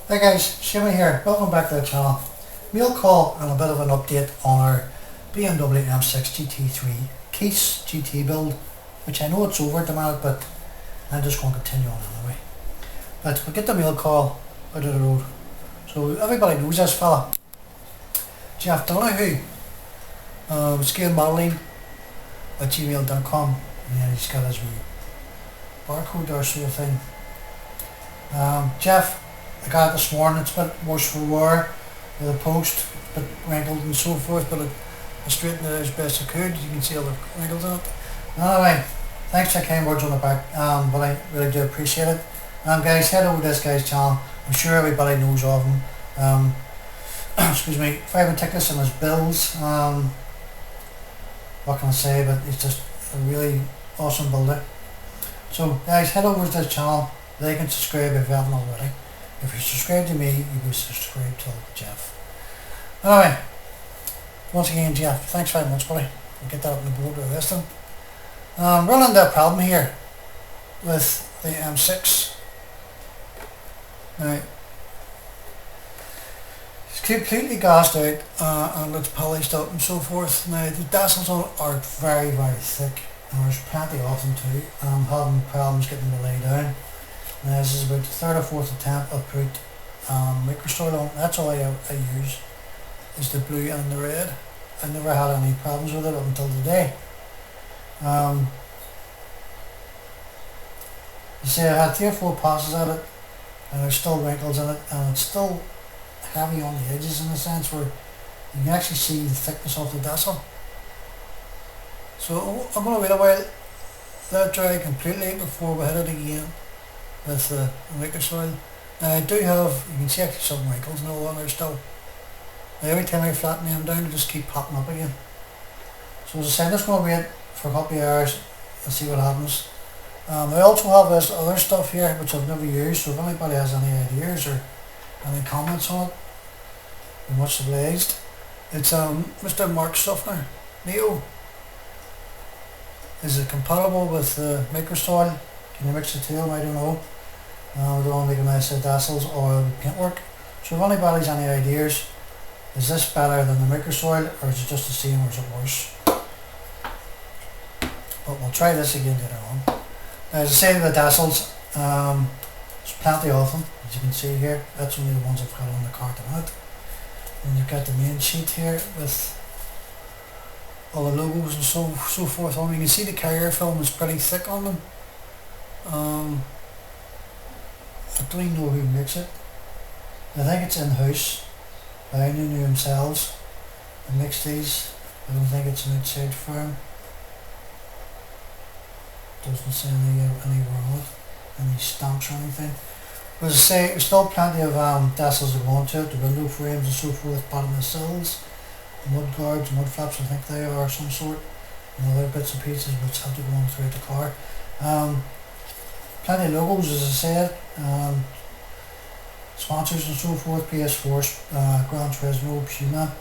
Hey guys, Shimmy here. Welcome back to the channel. Mail call and a bit of an update on our BMW M6 GT3 Case GT build, which I know it's over at the minute, but I'm just going to continue on anyway. But we'll get the mail call out of the road. So everybody knows this fella, Jeff Donahue, scale modelling at gmail.com, and he's got his wee barcode there sort of thing. Jeff, I got it this morning. It's a bit worse for wear with the post, a bit wrinkled and so forth, but I straightened it as best I could. You can see all the wrinkles in it. Anyway, thanks for the kind words on the back, but I really do appreciate it. Guys, head over to this guy's channel. I'm sure everybody knows of him. Excuse me, private tickets and his bills. What can I say, but he's just a really awesome builder. So guys, head over to this channel, like and subscribe if you haven't already. If you subscribe to me, you will subscribe to Jeff. Anyway, once again, Jeff, thanks very much, buddy. We'll get that up on the board with the rest of them. Running into a problem here with the M6. Now, it's completely gassed out and it's polished up and so forth. Now, the tassels on it are very, very thick, and there's plenty of them too. I'm having problems getting them to lay down. Now, this is about the third or fourth attempt I've put microsoil on. That's all I use, is the blue and the red. I never had any problems with it up until today. You see, I had 3 or 4 passes at it, and there's still wrinkles in it, and it's still heavy on the edges in a sense where you can actually see the thickness of the tassel. So I'm going to wait a while, let it dry completely before we hit it again with the microsoil. Now I do have, you can see actually some wrinkles and all on there still. Now every time I flatten them down, they just keep popping up again. So as I said, I'm just going to wait for a couple of hours and see what happens. I also have this other stuff here which I've never used, so if anybody has any ideas or any comments on it, I'm much obliged. It's Mr. Mark Suffner Neo. Is it compatible with the microsoil? Can you mix the two? I don't know. We don't want to make a mess of tassels or paintwork. So if anybody's any ideas, is this better than the microsoil, or is it just the same, or is it worse? But we'll try this again later on. As I say, the tassels, there's plenty of them, as you can see here. That's only the ones I've got on the cart in it. And you've got the main sheet here with all the logos and so forth on. You can see the carrier film is pretty thick on them. I don't even know who makes it. I think it's in-house by New themselves and makes these. I don't think it's an outside firm. Doesn't say anywhere on it, any stamps or anything. But as I say, there's still plenty of tassels that go onto it, the window frames and so forth, bottom of the sills, mud guards, mud flaps I think they are some sort, and other bits and pieces which have to go on throughout the car. Plenty of logos, as I said, sponsors and so forth, PS4, Gran Turismo, Puma,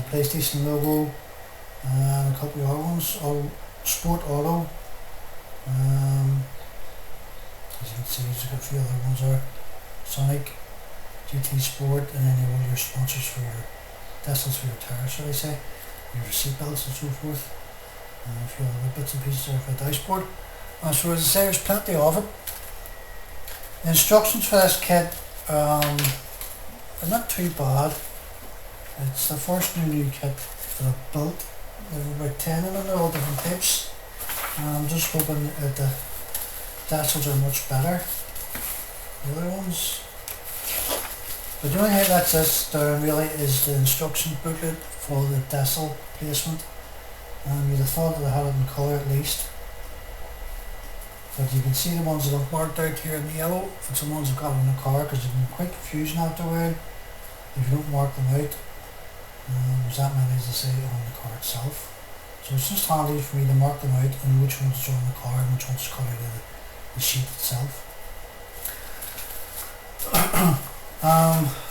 PlayStation logo, and a couple of other ones, Sport Auto. As you can see, there's a few other ones there, Sonic, GT Sport, and then you have all your sponsors for your tassels for your tires, shall I say, your seat belts and so forth, and a few other bits and pieces there for the dashboard. So as I say, there's plenty of it. The instructions for this kit are not too bad. It's the first new kit that I've built. There's about 10 of them, they're all different types. I'm just hoping that the tassels are much better than the other ones. But the only thing that's this down really is the instruction booklet for the tassel placement. You'd have thought that I had it in colour at least. But you can see the ones that I've marked out here in the yellow, it's the ones I've got in the car, because they can be quite confusing afterward if you don't mark them out. There's that many, as I say, on the car itself. So it's just handy for me to mark them out and which ones are on the car and which ones are cut out of the sheet itself.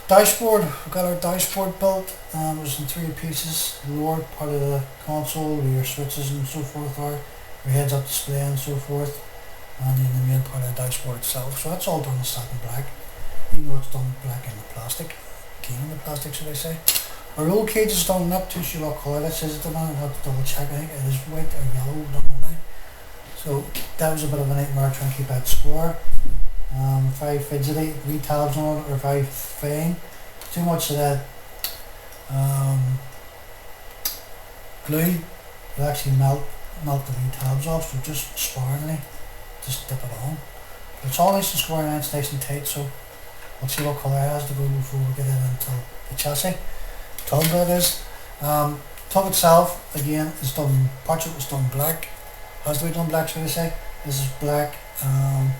Dashboard, we've got our dashboard built. There's in 3 pieces. The lower part of the console where your switches and so forth are, your heads up display and so forth, and then the main part of the dashboard itself. So that's all done in satin black. You even though it's done black in the plastic. Again in the plastic, should I say. Our roll cage is done, not too sure what colour this is at the moment, I'll have to double check. I think it is white or yellow, don't know now. So that was a bit of a nightmare trying to keep that score. Very fidgety, wee tabs on it are very fine. Too much of that glue will actually melt the wee tabs off, so just sparingly, just dip it on. But it's all nice and square and it's nice and tight, so we'll see what colour it has to go before we get in into the chassis. Tub that is. Tub itself, again, is done, parts of it was done black. Has to be done black, should I say. This is black. Trying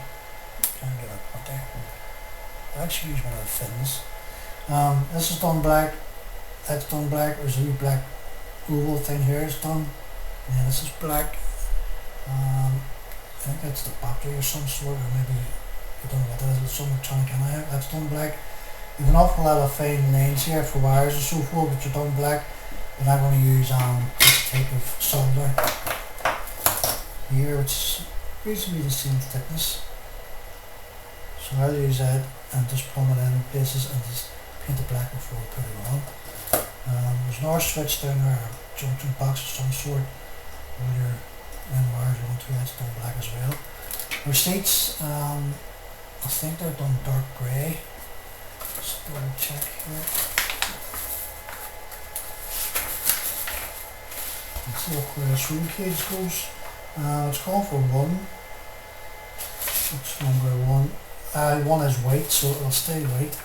to get it out there. I actually use one of the fins. This is done black. That's done black. There's a wee black oval thing here is done. Yeah, this is black. I think that's the battery or some sort, or maybe I don't know what that is. It's some electronic in there. That's done black. You've an awful lot of fine lines here for wires and so forth, which are done black. But I'm going to use this type of solder here, which is reasonably the same thickness. So I'll use that and just plumb it in places and just paint it black before I put it on. There's an R switch down there, a junction box of some sort. All your wires going through, that's done black as well. Our seats, I think they're done dark grey. Just double check here. Let's see where this roll cage goes. It's called for 1. It's number 1. 1 is white, so it'll stay white.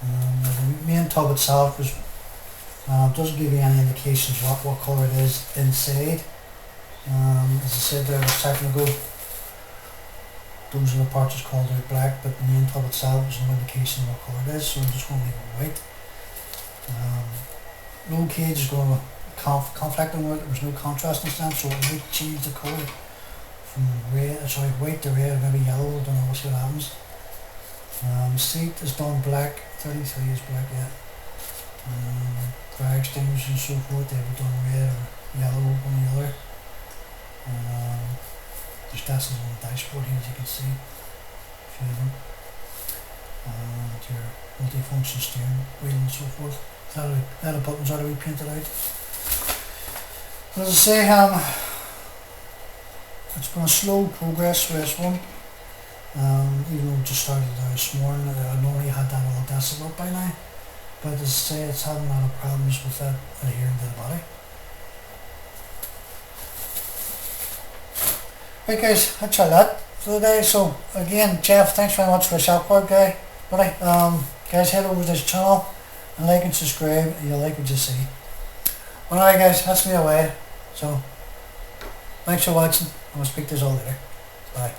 The main tub itself doesn't give you any indications what colour it is inside. As I said there a second ago, those are the parts that's called out black, but the main tub itself is no indication of what colour it is, so I'm just going to leave it white. Roll cage is going to conflicting with it. There's no contrast in that, so it might change the colour from white to red, or maybe yellow. I don't know, we'll see what happens. Seat is done black. 33 is black, yeah. Fire extinguishers and so forth, they were done red or yellow, one or the other. There's decimals on the dashboard here, as you can see. A few of them. Your multi-function steering wheel and so forth. The buttons are to be painted out. As I say, it's been a slow progress for this one. Even though we just started this morning, I normally had that all decibel up by now. But as I say, it's having a lot of problems with that adhering to the body. Right guys, I tried that for the day. So again, Jeff, thanks very much for the shout out, buddy. Guys, head over to this channel and like and subscribe, and you'll like what you see. Alright guys, that's me away. So thanks for watching, and I'll speak to you all later. Bye.